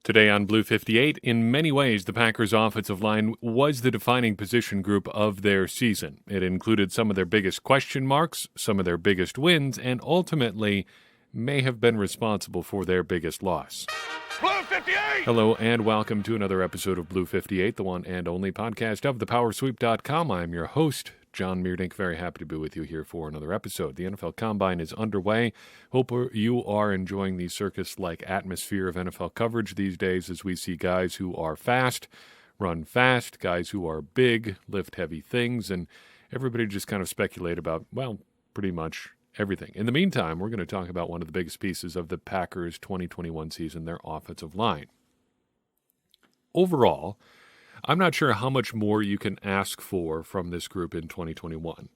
Today on Blue 58, in many ways, the Packers' offensive line was the defining position group of their season. It included some of their biggest question marks, some of their biggest wins, and ultimately may have been responsible for their biggest loss. Blue 58! Hello and welcome to another episode of Blue 58, the one and only podcast of thepowersweep.com. I'm your host, John Meerdink. Very happy to be with you here for another episode. The NFL Combine is underway. Hope you are enjoying the circus-like atmosphere of NFL coverage these days as we see guys who are fast, run fast, guys who are big, lift heavy things, and everybody just kind of speculate about, well, pretty much everything. In the meantime, we're going to talk about one of the biggest pieces of the Packers' 2021 season, their offensive line. Overall, I'm not sure how much more you can ask for from this group in 2021.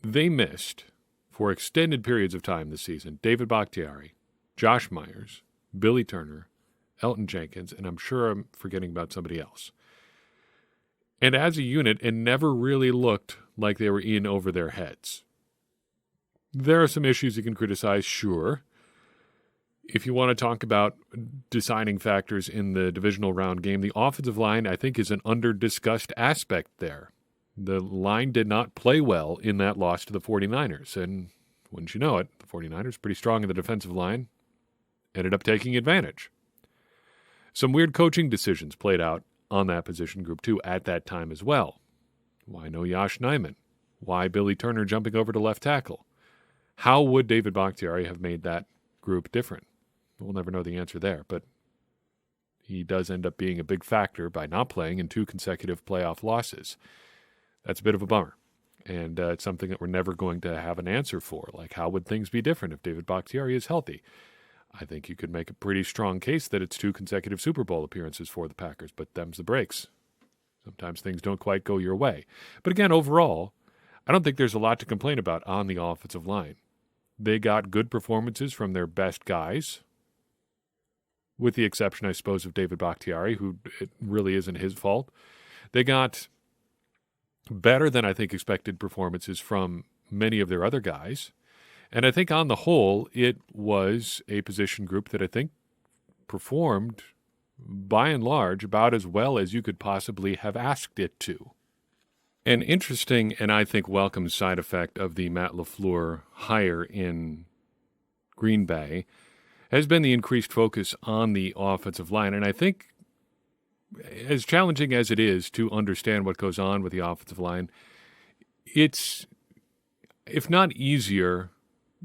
They missed, for extended periods of time this season, David Bakhtiari, Josh Myers, Billy Turner, Elton Jenkins, and I'm sure I'm forgetting about somebody else. And as a unit, it never really looked like they were in over their heads. There are some issues you can criticize, sure. If you want to talk about deciding factors in the divisional round game, the offensive line, I think, is an under-discussed aspect there. The line did not play well in that loss to the 49ers, and wouldn't you know it, the 49ers, pretty strong in the defensive line, ended up taking advantage. Some weird coaching decisions played out on that position group, too, at that time as well. Why no Josh Nijman? Why Billy Turner jumping over to left tackle? How would David Bakhtiari have made that group different? We'll never know the answer there, but he does end up being a big factor by not playing in 2 consecutive playoff losses. That's a bit of a bummer, and it's something that we're never going to have an answer for. Like, how would things be different if David Bakhtiari is healthy? I think you could make a pretty strong case that it's 2 consecutive Super Bowl appearances for the Packers, but them's the breaks. Sometimes things don't quite go your way. But again, overall, I don't think there's a lot to complain about on the offensive line. They got good performances from their best guys, with the exception, I suppose, of David Bakhtiari, who it really isn't his fault. They got better than I think expected performances from many of their other guys. And I think on the whole, it was a position group that I think performed, by and large, about as well as you could possibly have asked it to. An interesting and I think welcome side effect of the Matt LaFleur hire in Green Bay has been the increased focus on the offensive line. And I think, as challenging as it is to understand what goes on with the offensive line, it's, if not easier,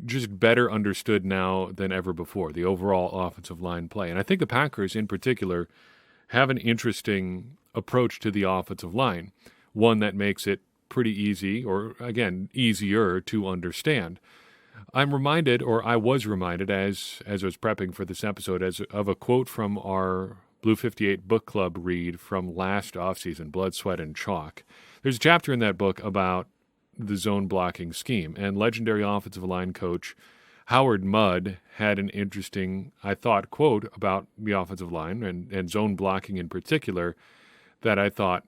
just better understood now than ever before, the overall offensive line play. And I think the Packers, in particular, have an interesting approach to the offensive line, one that makes it pretty easy, or, again, easier to understand. I'm reminded, or I was reminded as I was prepping for this episode, of a quote from our Blue 58 book club read from last offseason, Blood, Sweat, and Chalk. There's a chapter in that book about the zone blocking scheme, and legendary offensive line coach Howard Mudd had an interesting, I thought, quote about the offensive line and zone blocking in particular that I thought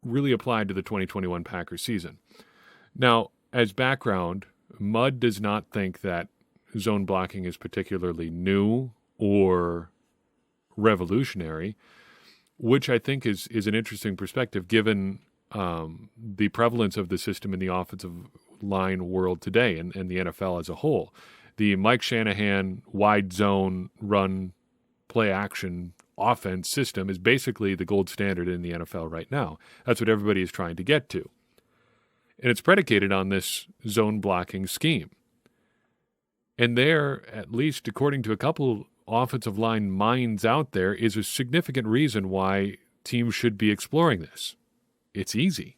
really applied to the 2021 Packers season. Now, as background, Mudd does not think that zone blocking is particularly new or revolutionary, which I think is an interesting perspective given the prevalence of the system in the offensive line world today and the NFL as a whole. The Mike Shanahan wide zone run play action offense system is basically the gold standard in the NFL right now. That's what everybody is trying to get to. And it's predicated on this zone blocking scheme. And there, at least according to a couple offensive line minds out there, is a significant reason why teams should be exploring this. It's easy.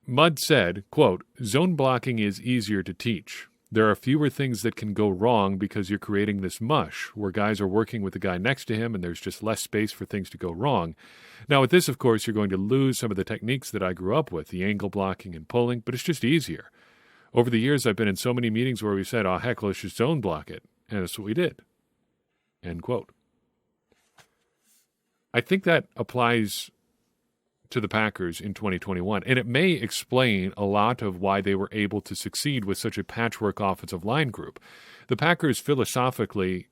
Mudd said, quote, "Zone blocking is easier to teach. There are fewer things that can go wrong because you're creating this mush where guys are working with the guy next to him and there's just less space for things to go wrong. Now, with this, of course, you're going to lose some of the techniques that I grew up with, the angle blocking and pulling, but it's just easier. Over the years, I've been in so many meetings where we said, oh, heck, let's just zone block it. And that's what we did." End quote. I think that applies to the Packers in 2021, and it may explain a lot of why they were able to succeed with such a patchwork offensive line group. The Packers philosophically,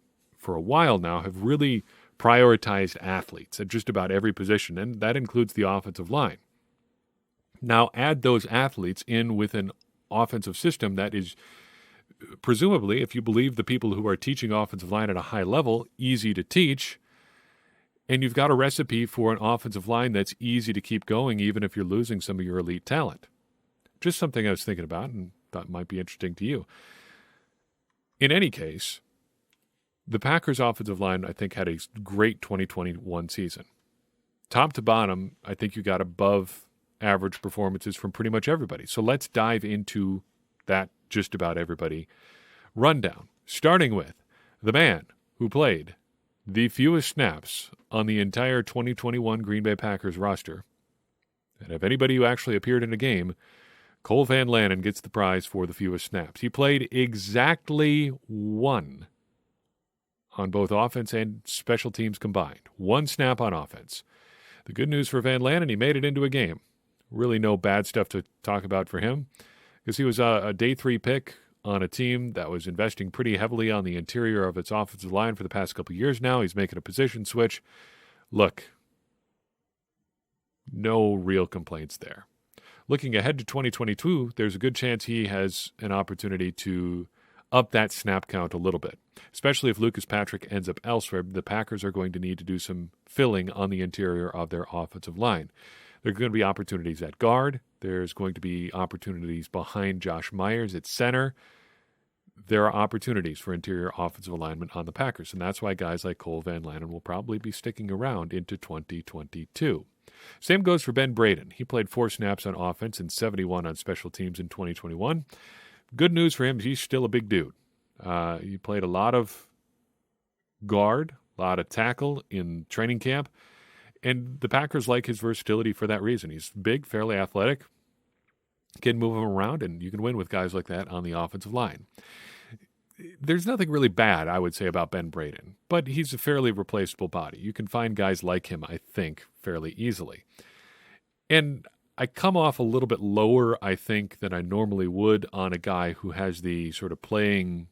for a while now, have really prioritized athletes at just about every position, and that includes the offensive line. Now add those athletes in with an offensive system that is presumably, if you believe the people who are teaching offensive line at a high level, easy to teach, and you've got a recipe for an offensive line that's easy to keep going even if you're losing some of your elite talent. Just something I was thinking about and thought might be interesting to you. In any case, the Packers' offensive line, I think, had a great 2021 season. Top to bottom, I think you got above average performances from pretty much everybody. So let's dive into that just about everybody rundown, starting with the man who played the fewest snaps on the entire 2021 Green Bay Packers roster. And of anybody who actually appeared in a game, Cole Van Lanen gets the prize for the fewest snaps. He played exactly one on both offense and special teams combined. One snap on offense. The good news for Van Lanen, he made it into a game. Really no bad stuff to talk about for him, because he was a day 3 pick on a team that was investing pretty heavily on the interior of its offensive line for the past couple of years now. He's making a position switch. Look, no real complaints there. Looking ahead to 2022, there's a good chance he has an opportunity to up that snap count a little bit, especially if Lucas Patrick ends up elsewhere. The Packers are going to need to do some filling on the interior of their offensive line. There are going to be opportunities at guard. There's going to be opportunities behind Josh Myers at center. There are opportunities for interior offensive alignment on the Packers, and that's why guys like Cole Van Lanen will probably be sticking around into 2022. Same goes for Ben Braden. He played 4 snaps on offense and 71 on special teams in 2021. Good news for him, he's still a big dude. He played a lot of guard, a lot of tackle in training camp, and the Packers like his versatility for that reason. He's big, fairly athletic, can move him around, and you can win with guys like that on the offensive line. There's nothing really bad, I would say, about Ben Braden, but he's a fairly replaceable body. You can find guys like him, I think, fairly easily. And I come off a little bit lower, I think, than I normally would on a guy who has the sort of playing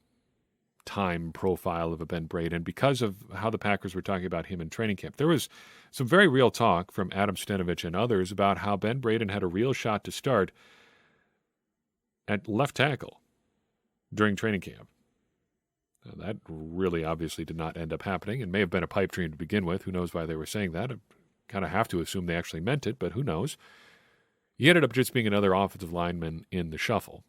time profile of a Ben Braden because of how the Packers were talking about him in training camp. There was some very real talk from Adam Stenavich and others about how Ben Braden had a real shot to start at left tackle during training camp. Now, that really obviously did not end up happening and may have been a pipe dream to begin with. Who knows why they were saying that? I kind of have to assume they actually meant it, but who knows? He ended up just being another offensive lineman in the shuffle.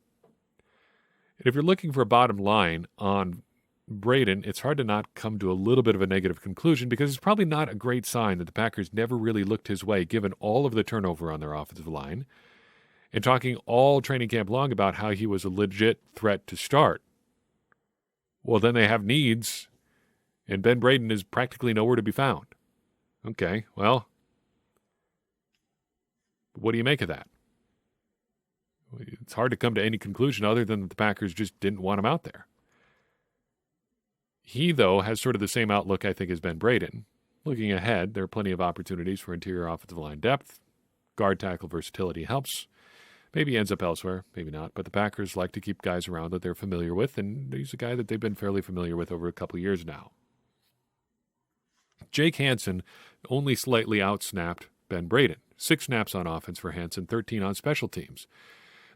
And if you're looking for a bottom line on Braden, it's hard to not come to a little bit of a negative conclusion because it's probably not a great sign that the Packers never really looked his way given all of the turnover on their offensive line and talking all training camp long about how he was a legit threat to start. Well, then they have needs, and Ben Braden is practically nowhere to be found. Okay, well, what do you make of that? It's hard to come to any conclusion other than that the Packers just didn't want him out there. He, though, has sort of the same outlook, I think, as Ben Braden. Looking ahead, there are plenty of opportunities for interior offensive line depth. Guard tackle versatility helps. Maybe he ends up elsewhere, maybe not. But the Packers like to keep guys around that they're familiar with, and he's a guy that they've been fairly familiar with over a couple of years now. Jake Hanson only slightly outsnapped Ben Braden. 6 snaps on offense for Hanson, 13 on special teams.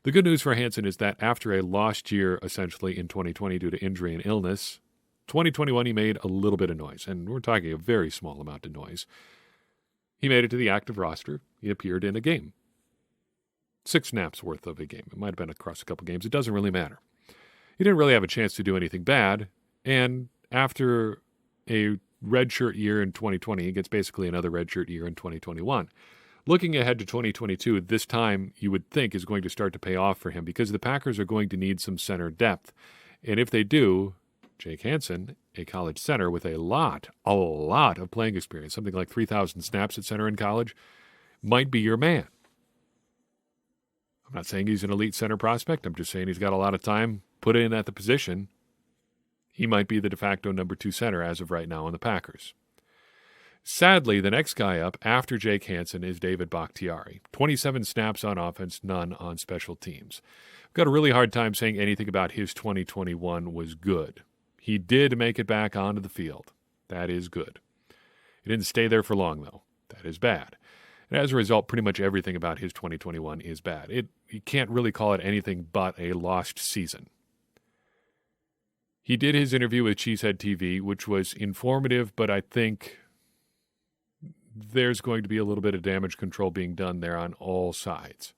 The good news for Hanson is that after a lost year, essentially, in 2020 due to injury and illness, 2021 he made a little bit of noise, and we're talking a very small amount of noise. He made it to the active roster. He appeared in a game. 6 snaps worth of a game. It might have been across a couple games. It doesn't really matter. He didn't really have a chance to do anything bad, and after a redshirt year in 2020, he gets basically another redshirt year in 2021. Looking ahead to 2022, this time you would think is going to start to pay off for him because the Packers are going to need some center depth. And if they do, Jake Hanson, a college center with a lot of playing experience, something like 3,000 snaps at center in college, might be your man. I'm not saying he's an elite center prospect. I'm just saying he's got a lot of time put in at the position. He might be the de facto number 2 center as of right now on the Packers. Sadly, the next guy up after Jake Hanson is David Bakhtiari. 27 snaps on offense, none on special teams. I've got a really hard time saying anything about his 2021 was good. He did make it back onto the field. That is good. He didn't stay there for long, though. That is bad. And as a result, pretty much everything about his 2021 is bad. You can't really call it anything but a lost season. He did his interview with Cheesehead TV, which was informative, but I think there's going to be a little bit of damage control being done there on all sides.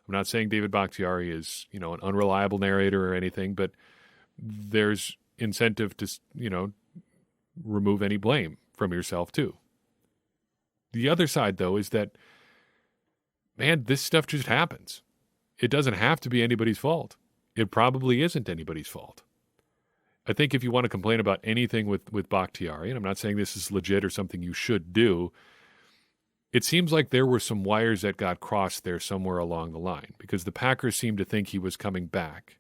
I'm not saying David Bakhtiari is, an unreliable narrator or anything, but there's incentive to, remove any blame from yourself too. The other side, though, is that, man, this stuff just happens. It doesn't have to be anybody's fault. It probably isn't anybody's fault. I think if you want to complain about anything with Bakhtiari, and I'm not saying this is legit or something you should do, it seems like there were some wires that got crossed there somewhere along the line, because the Packers seemed to think he was coming back,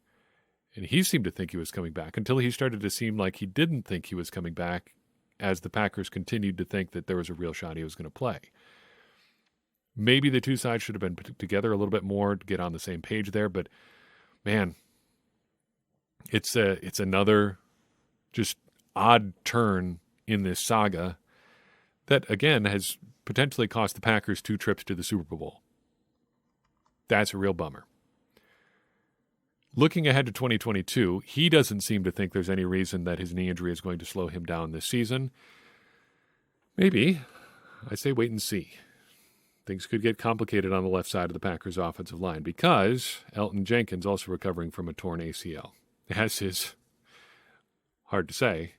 and he seemed to think he was coming back until he started to seem like he didn't think he was coming back, as the Packers continued to think that there was a real shot he was going to play. Maybe the two sides should have been put together a little bit more to get on the same page there, but man, it's another just odd turn in this saga that, again, has potentially cost the Packers 2 trips to the Super Bowl. That's a real bummer. Looking ahead to 2022, he doesn't seem to think there's any reason that his knee injury is going to slow him down this season. Maybe. I say wait and see. Things could get complicated on the left side of the Packers' offensive line because Elgton Jenkins also recovering from a torn ACL. As is hard to say.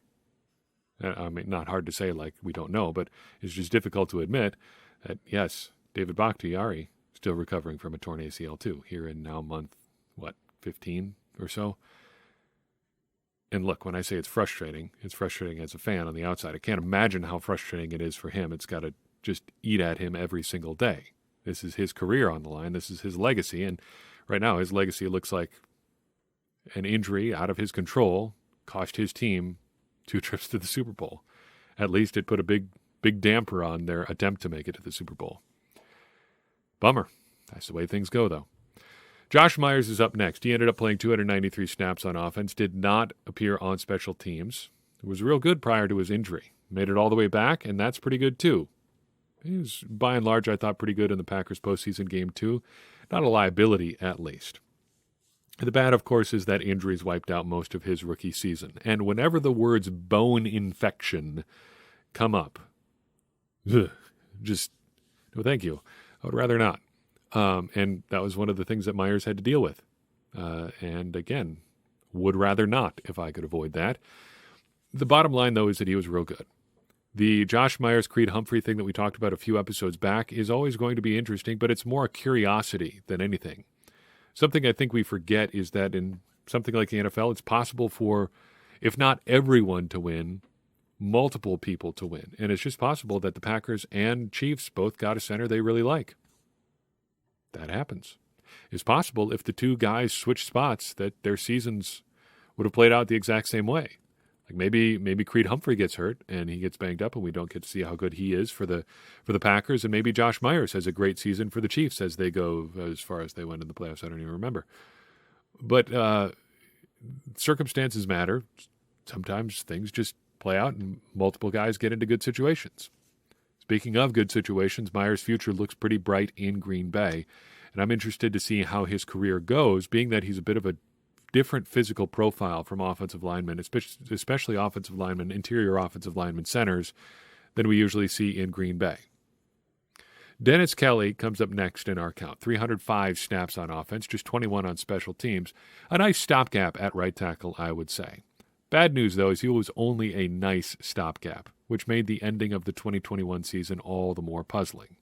I mean, not hard to say like we don't know, but it's just difficult to admit that, yes, David Bakhtiari still recovering from a torn ACL too, here in now month, 15 or so. And look, when I say it's frustrating as a fan on the outside. I can't imagine how frustrating it is for him. It's got to just eat at him every single day. This is his career on the line. This is his legacy. And right now his legacy looks like an injury out of his control cost his team 2 trips to the Super Bowl. At least it put a big damper on their attempt to make it to the Super Bowl. Bummer. That's the way things go, though. Josh Myers is up next. He ended up playing 293 snaps on offense, did not appear on special teams. It was real good prior to his injury. Made it all the way back, and that's pretty good, too. He was, by and large, I thought pretty good in the Packers' postseason game, too. Not a liability, at least. The bad, of course, is that injuries wiped out most of his rookie season. And whenever the words bone infection come up, just, no thank you. I would rather not. And that was one of the things that Myers had to deal with. And again, would rather not if I could avoid that. The bottom line, though, is that he was real good. The Josh Myers, Creed Humphrey thing that we talked about a few episodes back is always going to be interesting, but it's more a curiosity than anything. Something I think we forget is that in something like the NFL, it's possible for, if not everyone to win, multiple people to win. And it's just possible that the Packers and Chiefs both got a center they really like. That happens. It's possible if the two guys switch spots that their seasons would have played out the exact same way. Like maybe Creed Humphrey gets hurt and he gets banged up and we don't get to see how good he is for the Packers, and maybe Josh Myers has a great season for the Chiefs as they go as far as they went in the playoffs. I don't even remember. But circumstances matter. Sometimes things just play out and multiple guys get into good situations. Speaking of good situations, Myers' future looks pretty bright in Green Bay, and I'm interested to see how his career goes, being that he's a bit of a different physical profile from offensive linemen, especially offensive linemen, interior offensive linemen, centers, than we usually see in Green Bay. Dennis Kelly comes up next in our count. 305 snaps on offense, just 21 on special teams. A nice stopgap at right tackle, I would say. Bad news, though, is he was only a nice stopgap, which made the ending of the 2021 season all the more puzzling.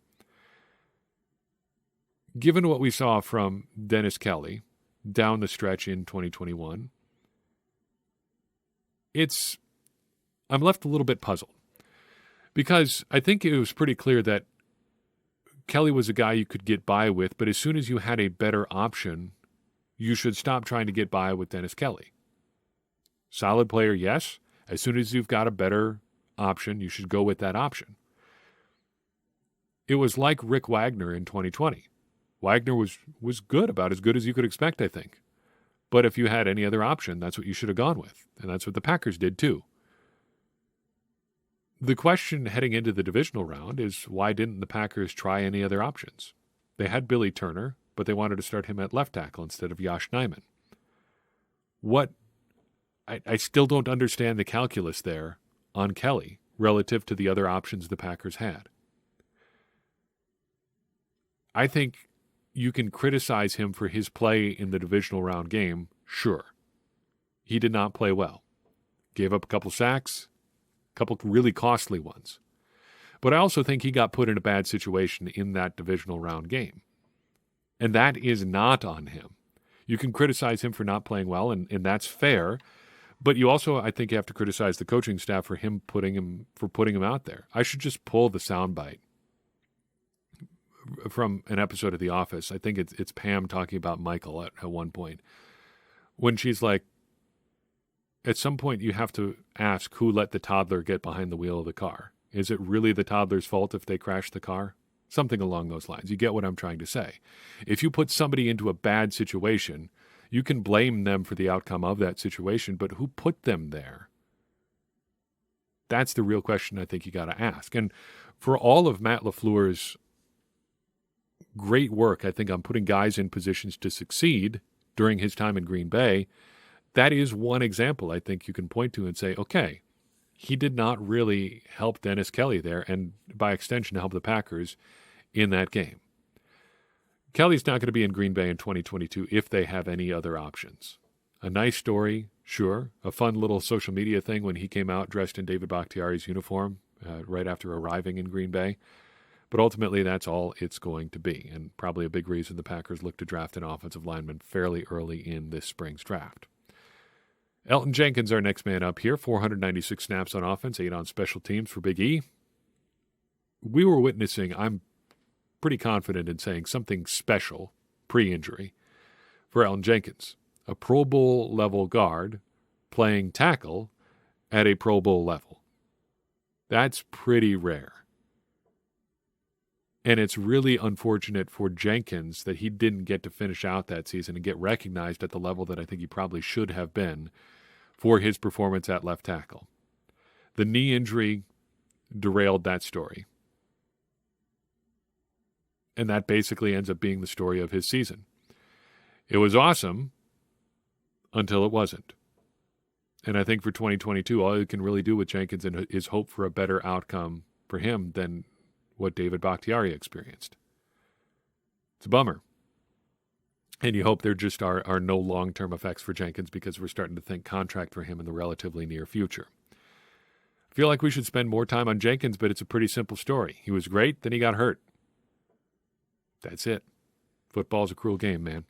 Given what we saw from Dennis Kelly down the stretch in 2021, I'm left a little bit puzzled. Because I think it was pretty clear that Kelly was a guy you could get by with, but as soon as you had a better option, you should stop trying to get by with Dennis Kelly. Solid player, yes. As soon as you've got a better option, you should go with that option. It was like Rick Wagner in 2020. Wagner was good, about as good as you could expect, I think. But if you had any other option, that's what you should have gone with. And that's what the Packers did too. The question heading into the divisional round is, why didn't the Packers try any other options? They had Billy Turner, but they wanted to start him at left tackle instead of Josh Nijman. I still don't understand the calculus there on Kelly relative to the other options the Packers had. I think you can criticize him for his play in the divisional round game, sure. He did not play well. Gave up a couple sacks, a couple really costly ones. But I also think he got put in a bad situation in that divisional round game. And that is not on him. You can criticize him for not playing well, and that's fair. But you also, I think, have to criticize the coaching staff for putting him out there. I should just pull the soundbite from an episode of The Office. I think it's Pam talking about Michael at one point. When she's like, at some point you have to ask who let the toddler get behind the wheel of the car. Is it really the toddler's fault if they crash the car? Something along those lines. You get what I'm trying to say. If you put somebody into a bad situation, you can blame them for the outcome of that situation, but who put them there? That's the real question I think you got to ask. And for all of Matt LaFleur's great work, I think, on putting guys in positions to succeed during his time in Green Bay, that is one example I think you can point to and say, okay, he did not really help Dennis Kelly there, and by extension help the Packers in that game. Kelly's not going to be in Green Bay in 2022 if they have any other options. A nice story, sure. A fun little social media thing when he came out dressed in David Bakhtiari's uniform right after arriving in Green Bay. But ultimately, that's all it's going to be, and probably a big reason the Packers look to draft an offensive lineman fairly early in this spring's draft. Elton Jenkins, our next man up here, 496 snaps on offense, 8 on special teams for Big E. We were witnessing, I'm pretty confident in saying, something special pre-injury for Elton Jenkins. A Pro Bowl level guard playing tackle at a Pro Bowl level. That's pretty rare. And it's really unfortunate for Jenkins that he didn't get to finish out that season and get recognized at the level that I think he probably should have been for his performance at left tackle. The knee injury derailed that story. And that basically ends up being the story of his season. It was awesome until it wasn't. And I think for 2022, all you can really do with Jenkins is hope for a better outcome for him than what David Bakhtiari experienced. It's a bummer. And you hope there just are no long-term effects for Jenkins because we're starting to think contract for him in the relatively near future. I feel like we should spend more time on Jenkins, but it's a pretty simple story. He was great, then he got hurt. That's it. Football's a cruel game, man.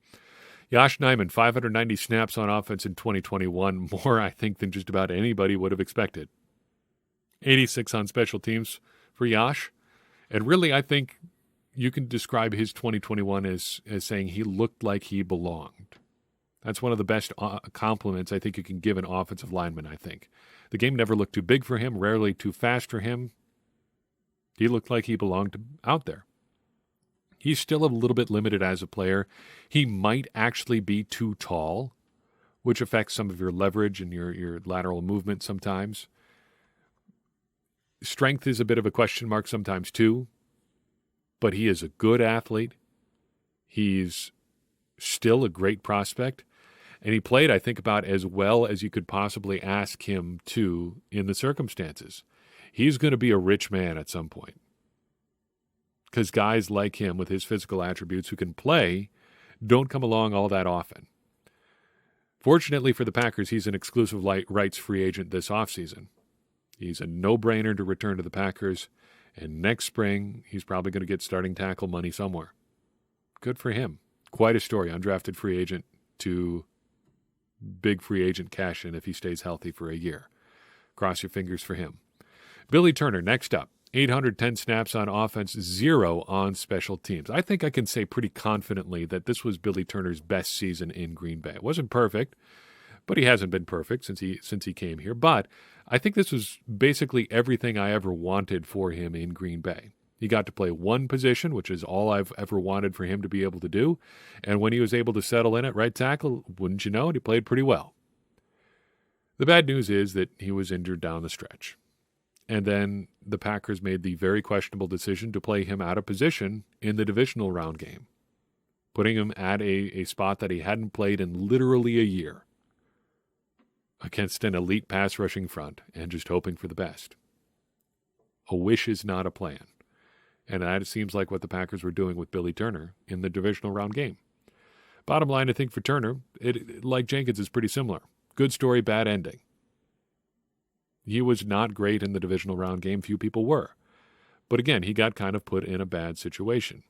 Josh Nijman, 590 snaps on offense in 2021, more, I think, than just about anybody would have expected. 86 on special teams for Josh. And really, I think you can describe his 2021 as saying he looked like he belonged. That's one of the best compliments I think you can give an offensive lineman, I think. The game never looked too big for him, rarely too fast for him. He looked like he belonged out there. He's still a little bit limited as a player. He might actually be too tall, which affects some of your leverage and your lateral movement sometimes. Strength is a bit of a question mark sometimes too, but he is a good athlete. He's still a great prospect, and he played, I think, about as well as you could possibly ask him to in the circumstances. He's going to be a rich man at some point because guys like him with his physical attributes who can play don't come along all that often. Fortunately for the Packers, he's an exclusive rights free agent this offseason. He's a no-brainer to return to the Packers, and next spring, he's probably going to get starting tackle money somewhere. Good for him. Quite a story. Undrafted free agent to big free agent cash in if he stays healthy for a year. Cross your fingers for him. Billy Turner, next up. 810 snaps on offense, 0 on special teams. I think I can say pretty confidently that this was Billy Turner's best season in Green Bay. It wasn't perfect, but he hasn't been perfect since he came here. But I think this was basically everything I ever wanted for him in Green Bay. He got to play one position, which is all I've ever wanted for him to be able to do. And when he was able to settle in at right tackle, wouldn't you know it, he played pretty well. The bad news is that he was injured down the stretch. And then the Packers made the very questionable decision to play him out of position in the divisional round game, putting him at a spot that he hadn't played in literally a year against an elite pass rushing front and just hoping for the best. A wish is not a plan. And that seems like what the Packers were doing with Billy Turner in the divisional round game. Bottom line, I think for Turner, it like Jenkins, is pretty similar. Good story, bad ending. He was not great in the divisional round game. Few people were. But again, he got kind of put in a bad situation.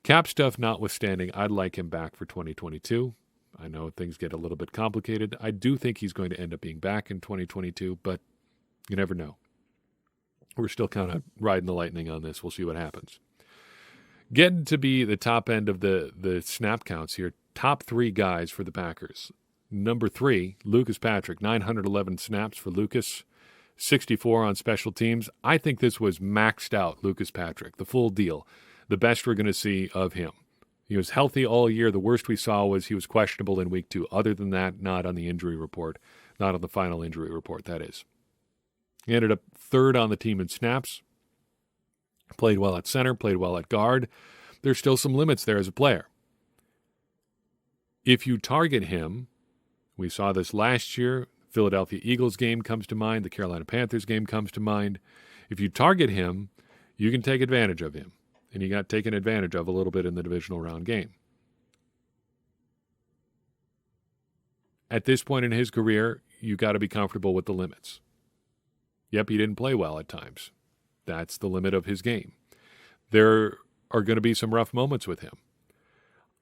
Cap stuff notwithstanding, I'd like him back for 2022. I know things get a little bit complicated. I do think he's going to end up being back in 2022, but you never know. We're still kind of riding the lightning on this. We'll see what happens. Getting to be the top end of the snap counts here. Top 3 guys for the Packers. Number 3, Lucas Patrick. 911 snaps for Lucas. 64 on special teams. I think this was maxed out Lucas Patrick. The full deal. The best we're going to see of him. He was healthy all year. The worst we saw was he was questionable in week 2. Other than that, not on the injury report. Not on the final injury report, that is. He ended up 3rd on the team in snaps. Played well at center, played well at guard. There's still some limits there as a player. If you target him, we saw this last year, Philadelphia Eagles game comes to mind, the Carolina Panthers game comes to mind. If you target him, you can take advantage of him. And he got taken advantage of a little bit in the divisional round game. At this point in his career, you got to be comfortable with the limits. Yep, he didn't play well at times. That's the limit of his game. There are going to be some rough moments with him.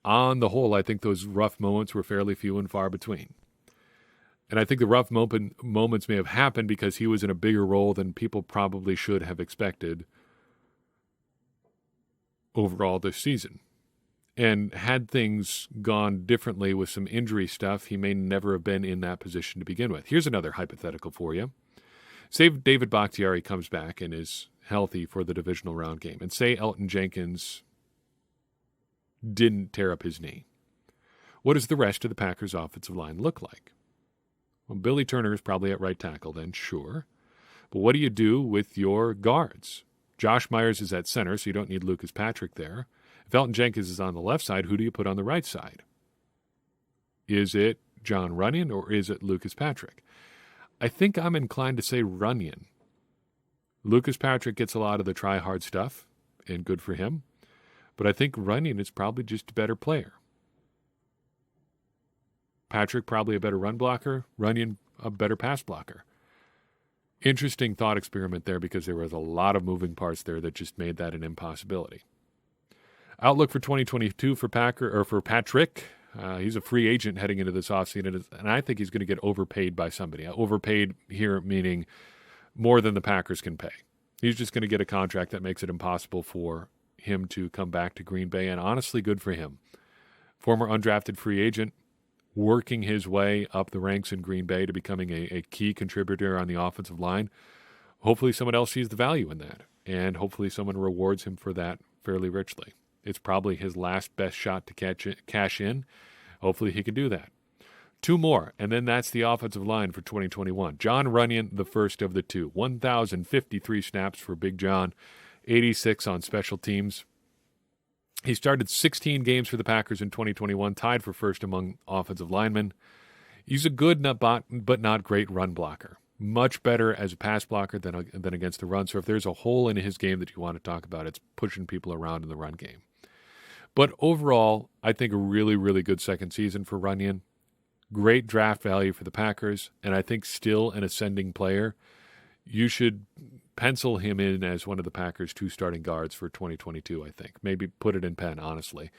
On the whole, I think those rough moments were fairly few and far between. And I think the rough moments may have happened because he was in a bigger role than people probably should have expected overall this season. And had things gone differently with some injury stuff, he may never have been in that position to begin with. Here's another hypothetical for you. Say David Bakhtiari comes back and is healthy for the divisional round game, and say Elton Jenkins didn't tear up his knee. What does the rest of the Packers' offensive line look like? Well, Billy Turner is probably at right tackle then, sure. But what do you do with your guards? Josh Myers is at center, so you don't need Lucas Patrick there. If Elton Jenkins is on the left side, who do you put on the right side? Is it John Runyon or is it Lucas Patrick? I think I'm inclined to say Runyon. Lucas Patrick gets a lot of the try-hard stuff, and good for him. But I think Runyon is probably just a better player. Patrick probably a better run blocker. Runyon a better pass blocker. Interesting thought experiment there because there was a lot of moving parts there that just made that an impossibility. Outlook for 2022 for Patrick. He's a free agent heading into this offseason, and I think he's going to get overpaid by somebody. Overpaid here meaning more than the Packers can pay. He's just going to get a contract that makes it impossible for him to come back to Green Bay, and honestly, good for him. Former undrafted free agent, working his way up the ranks in Green Bay to becoming a key contributor on the offensive line. Hopefully someone else sees the value in that, and hopefully someone rewards him for that fairly richly. It's probably his last best shot to cash in. Hopefully he can do that. 2 more, and then that's the offensive line for 2021. John Runyon, the first of the 2. 1,053 snaps for Big John, 86 on special teams. He started 16 games for the Packers in 2021, tied for first among offensive linemen. He's a good but not great run blocker. Much better as a pass blocker than against the run. So if there's a hole in his game that you want to talk about, it's pushing people around in the run game. But overall, I think a really, really good second season for Runyon. Great draft value for the Packers, and I think still an ascending player. You should pencil him in as one of the Packers' 2 starting guards for 2022, I think. Maybe put it in pen, honestly,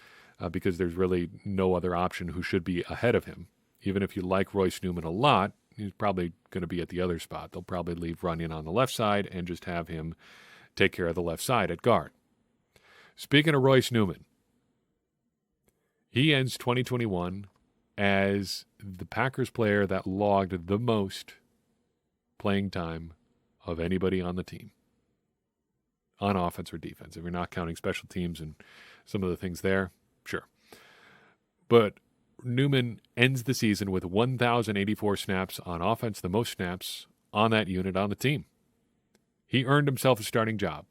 because there's really no other option who should be ahead of him. Even if you like Royce Newman a lot, he's probably going to be at the other spot. They'll probably leave Runyon on the left side and just have him take care of the left side at guard. Speaking of Royce Newman, he ends 2021 as the Packers player that logged the most playing time of anybody on the team. on offense or defense. If you're not counting special teams and some of the things there, sure. But Newman ends the season with 1,084 snaps on offense, the most snaps on that unit on the team. He earned himself a starting job.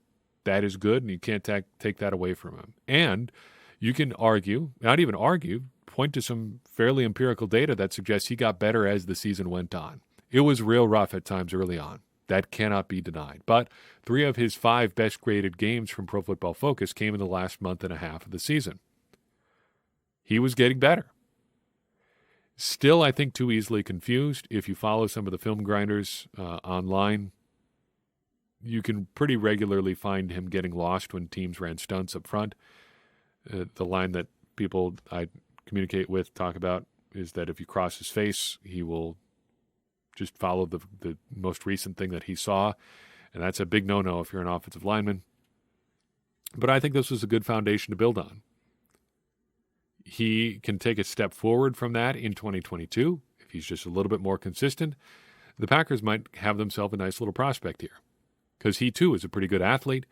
That is good, and you can't take that away from him. And you can argue, not even argue, point to some fairly empirical data that suggests he got better as the season went on. It was real rough at times early on. That cannot be denied. But 3 of his 5 best-graded games from Pro Football Focus came in the last month and a half of the season. He was getting better. Still, I think, too easily confused. If you follow some of the film grinders online, you can pretty regularly find him getting lost when teams ran stunts up front. The line that people I communicate with talk about is that if you cross his face, he will just follow the most recent thing that he saw, and that's a big no-no if you're an offensive lineman. But I think this was a good foundation to build on. He can take a step forward from that in 2022. If he's just a little bit more consistent, the Packers might have themselves a nice little prospect here, because he, too, is a pretty good athlete.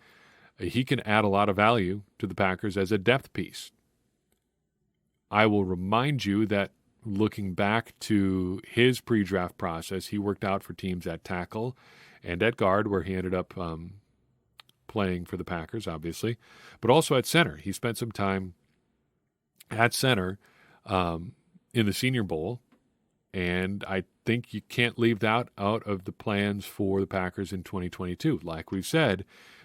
He can add a lot of value to the Packers as a depth piece. I will remind you that looking back to his pre-draft process, he worked out for teams at tackle and at guard, where he ended up playing for the Packers, obviously, but also at center. He spent some time at center in the Senior Bowl, and I think you can't leave that out of the plans for the Packers in 2022. Like we've said,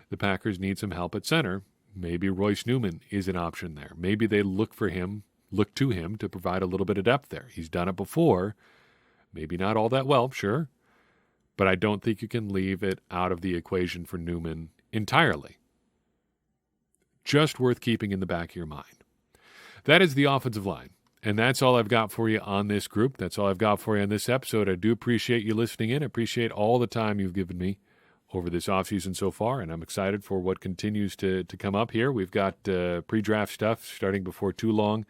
the Packers need some help at center. Maybe Royce Newman is an option there. Maybe they look to him to provide a little bit of depth there. He's done it before. Maybe not all that well, sure. But I don't think you can leave it out of the equation for Newman entirely. Just worth keeping in the back of your mind. That is the offensive line. And that's all I've got for you on this group. That's all I've got for you on this episode. I do appreciate you listening in. I appreciate all the time you've given me over this offseason so far, and I'm excited for what continues to come up here. We've got pre-draft stuff starting before too long.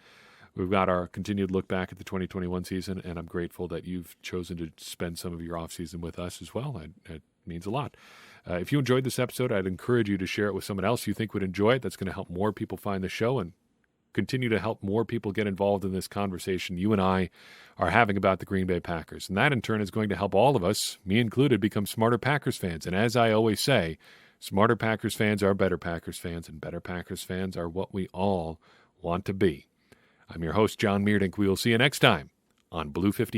We've got our continued look back at the 2021 season, and I'm grateful that you've chosen to spend some of your offseason with us as well. That means a lot. If you enjoyed this episode, I'd encourage you to share it with someone else you think would enjoy it. That's going to help more people find the show and continue to help more people get involved in this conversation you and I are having about the Green Bay Packers. And that, in turn, is going to help all of us, me included, become smarter Packers fans. And as I always say, smarter Packers fans are better Packers fans, and better Packers fans are what we all want to be. I'm your host, John Meerdink. We will see you next time on Blue 50.